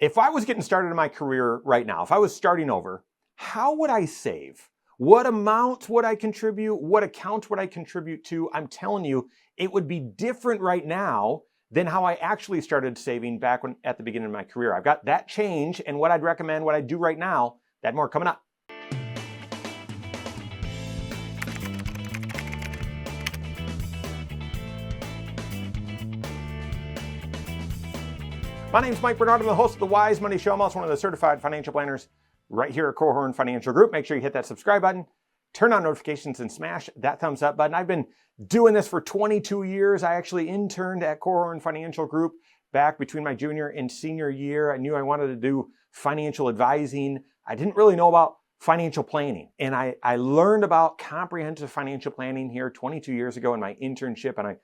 If I was getting started in my career right now, if I was starting over, how would I save? What amount would I contribute? What account would I contribute to? I'm telling you, it would be different right now than how I actually started saving back at the beginning of my career. I've got that change, and what I'd recommend, what I do right now, that more coming up. My name's Mike Bernard. I'm the host of the Wise Money Show. I'm also one of the certified financial planners right here at Korhorn Financial Group. Make sure you hit that subscribe button, turn on notifications, and smash that thumbs up button. I've been doing this for 22 years. I actually interned at Korhorn Financial Group back between my junior and senior year. I knew I wanted to do financial advising. I didn't really know about financial planning. And I learned about comprehensive financial planning here 22 years ago in my internship, and I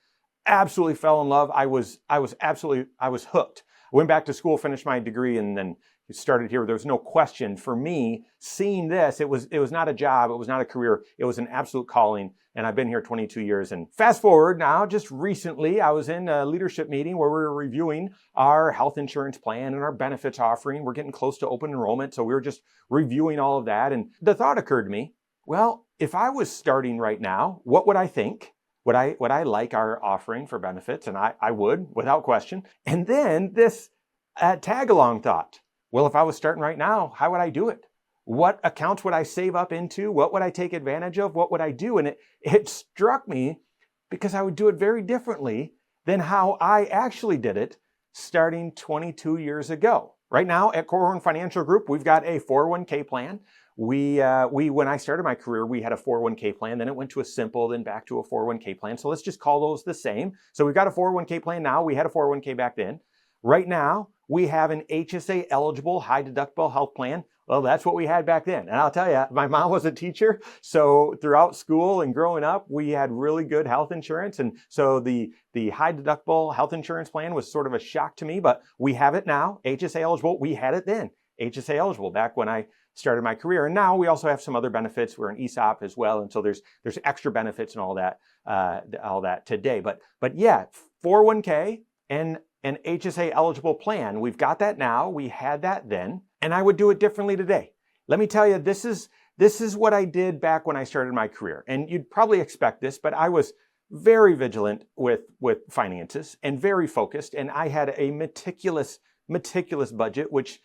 absolutely fell in love. I was hooked. I went back to school, finished my degree, and then started here. There was no question for me seeing this. It was not a job. It was not a career. It was an absolute calling. And I've been here 22 years. And fast forward now, just recently, I was in a leadership meeting where we were reviewing our health insurance plan and our benefits offering. We're getting close to open enrollment. So we were just reviewing all of that. And the thought occurred to me, well, if I was starting right now, what would I think? Would I like our offering for benefits? And I would, without question. And then this tag-along thought. Well, if I was starting right now, how would I do it? What accounts would I save up into? What would I take advantage of? What would I do? And it struck me because I would do it very differently than how I actually did it starting 22 years ago. Right now at Korhorn Financial Group, we've got a 401k plan. When I started my career, we had a 401k plan, then it went to a simple, then back to a 401k plan. So let's just call those the same. So we've got a 401k plan now. We had a 401k back then. Right now, we have an HSA eligible high deductible health plan. Well, that's what we had back then. And I'll tell you, my mom was a teacher. So throughout school and growing up, we had really good health insurance. And so the high deductible health insurance plan was sort of a shock to me, but we have it now, HSA eligible. We had it then, HSA eligible back when I started my career. And now we also have some other benefits. We're an ESOP as well. And so there's extra benefits and all that today. But yeah, 401k and an HSA eligible plan. We've got that now. We had that then, and I would do it differently today. Let me tell you, this is what I did back when I started my career. And you'd probably expect this, but I was very vigilant with finances and very focused. And I had a meticulous budget, which,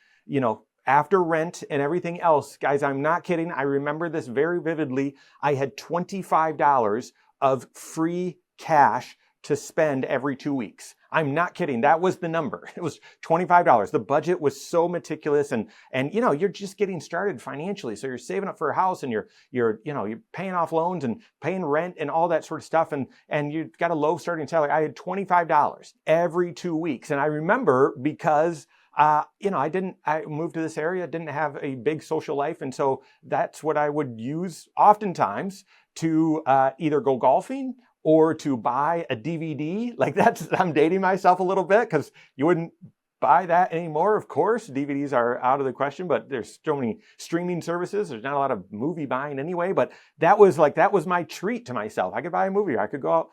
after rent and everything else, guys, I'm not kidding. I remember this very vividly. I had $25 of free cash to spend every 2 weeks. I'm not kidding. That was the number. It was $25. The budget was so meticulous, and you're just getting started financially. So you're saving up for a house, and you're paying off loans and paying rent and all that sort of stuff, and you've got a low starting salary. I had $25 every 2 weeks. And I remember because I moved to this area, didn't have a big social life. And so that's what I would use oftentimes to either go golfing or to buy a DVD. I'm dating myself a little bit because you wouldn't buy that anymore, of course. DVDs are out of the question, but there's so many streaming services. There's not a lot of movie buying anyway, but that was my treat to myself. I could buy a movie, or I could go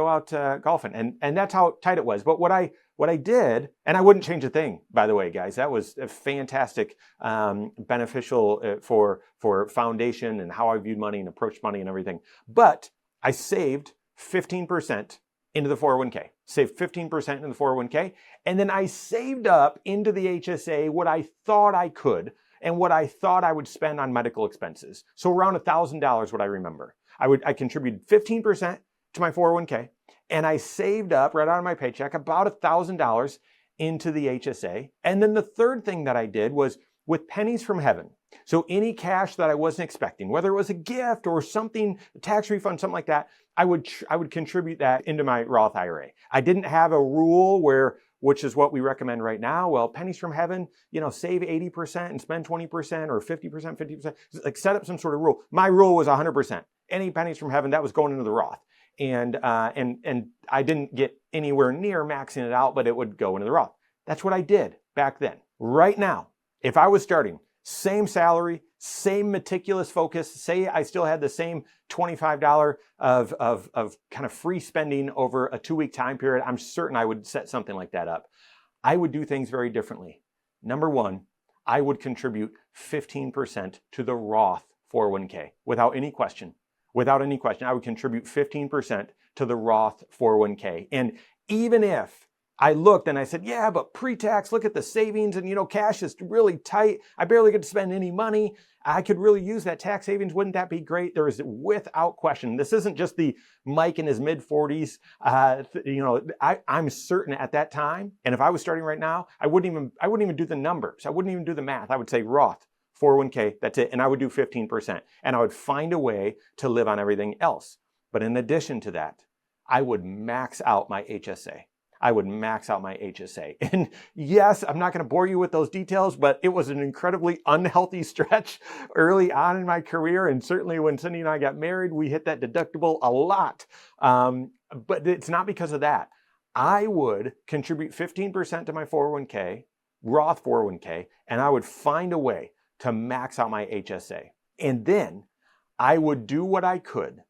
out golfing. And that's how tight it was. But what I did, and I wouldn't change a thing, by the way, guys, that was a fantastic, beneficial for foundation and how I viewed money and approached money and everything. But I saved 15% into the 401k, saved 15% into the 401k. And then I saved up into the HSA what I thought I could and what I thought I would spend on medical expenses. So around $1,000, what I remember. I contributed 15% to my 401k, and I saved up right out of my paycheck about $1,000 into the HSA. And then the third thing that I did was with pennies from heaven. So any cash that I wasn't expecting, whether it was a gift or something, a tax refund, something like that, I would contribute that into my Roth IRA. I didn't have a rule which is what we recommend right now. Well, pennies from heaven, save 80% and spend 20% or 50%, 50%, like set up some sort of rule. My rule was 100%. Any pennies from heaven, that was going into the Roth. And I didn't get anywhere near maxing it out, but it would go into the Roth. That's what I did back then. Right now, if I was starting, same salary, same meticulous focus, say I still had the same $25 of kind of free spending over a 2-week time period, I'm certain I would set something like that up. I would do things very differently. Number one, I would contribute 15% to the Roth 401k without any question. Without any question, I would contribute 15% to the Roth 401k. And even if I looked and I said, yeah, but pre-tax, look at the savings and cash is really tight. I barely get to spend any money. I could really use that tax savings. Wouldn't that be great? There is without question. This isn't just the Mike in his mid 40s. I'm certain at that time. And if I was starting right now, I wouldn't even do the numbers. I wouldn't even do the math. I would say Roth 401k, that's it. And I would do 15%. And I would find a way to live on everything else. But in addition to that, I would max out my HSA. And yes, I'm not going to bore you with those details, but it was an incredibly unhealthy stretch early on in my career. And certainly when Cindy and I got married, we hit that deductible a lot. But it's not because of that. I would contribute 15% to my 401k, Roth 401k, and I would find a way to max out my HSA. And then I would do what I could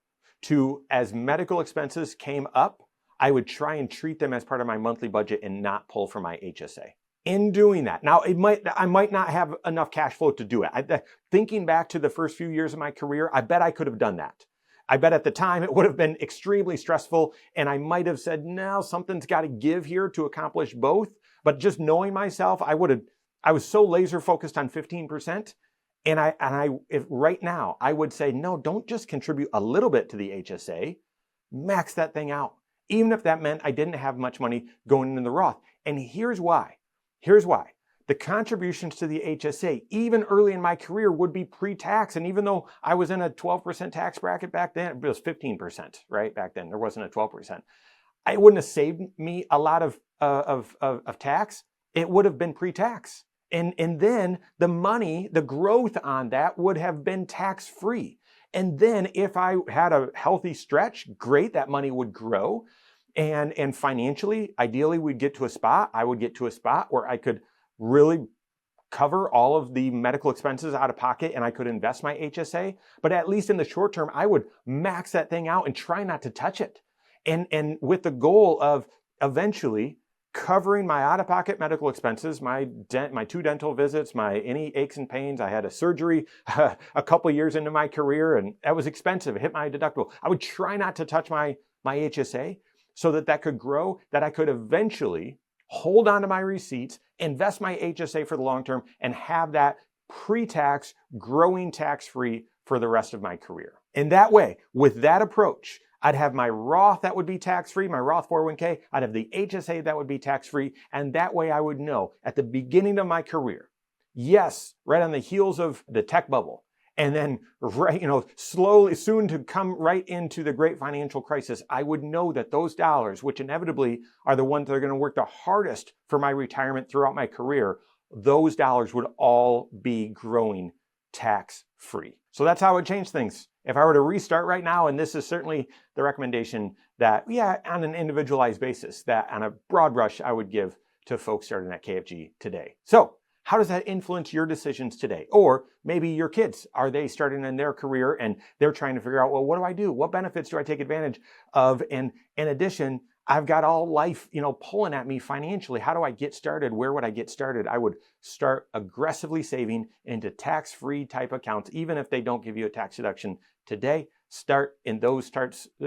to, as medical expenses came up, I would try and treat them as part of my monthly budget and not pull from my HSA. In doing that, now I might not have enough cash flow to do it. Thinking back to the first few years of my career, I bet I could have done that. I bet at the time it would have been extremely stressful and I might have said, no, something's got to give here to accomplish both. But just knowing myself, I was so laser focused on 15%. If right now I would say, no, don't just contribute a little bit to the HSA, max that thing out. Even if that meant I didn't have much money going into the Roth. And here's why. The contributions to the HSA, even early in my career, would be pre-tax. And even though I was in a 12% tax bracket back then, it was 15%, right? Back then, there wasn't a 12%. It wouldn't have saved me a lot of tax. It would have been pre-tax. And then the money, the growth on that would have been tax-free. And then if I had a healthy stretch, great, that money would grow. And financially, ideally, I would get to a spot where I could really cover all of the medical expenses out of pocket and I could invest my HSA. But at least in the short term, I would max that thing out and try not to touch it. And with the goal of eventually covering my out-of-pocket medical expenses, my 2 dental visits, any aches and pains. I had a surgery a couple years into my career, and that was expensive. It hit my deductible. I would try not to touch my HSA so that could grow, that I could eventually hold on to my receipts, invest my HSA for the long term, and have that pre-tax, growing tax-free for the rest of my career. And that way, with that approach, I'd have my Roth that would be tax-free, my Roth 401k. I'd have the HSA that would be tax-free. And that way I would know at the beginning of my career, yes, right on the heels of the tech bubble, and then slowly soon to come right into the great financial crisis, I would know that those dollars, which inevitably are the ones that are going to work the hardest for my retirement throughout my career, those dollars would all be growing tax-free. So that's how I would change things. If I were to restart right now, and this is certainly the recommendation that, on an individualized basis, that on a broad brush, I would give to folks starting at KFG today. So how does that influence your decisions today? Or maybe your kids, are they starting in their career and they're trying to figure out, well, what do I do? What benefits do I take advantage of? And in addition, I've got all life, pulling at me financially. How do I get started? Where would I get started? I would start aggressively saving into tax-free type accounts, even if they don't give you a tax deduction today. Start in those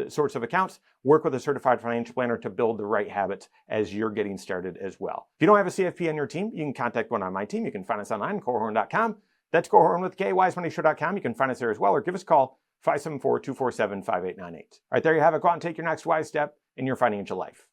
sorts of accounts. Work with a certified financial planner to build the right habits as you're getting started as well. If you don't have a CFP on your team, you can contact one on my team. You can find us online, Korhorn.com. That's Korhorn with K, wisemoneyshow.com. You can find us there as well, or give us a call, 574-247-5898. All right, there you have it. Go out and take your next wise step in your financial life.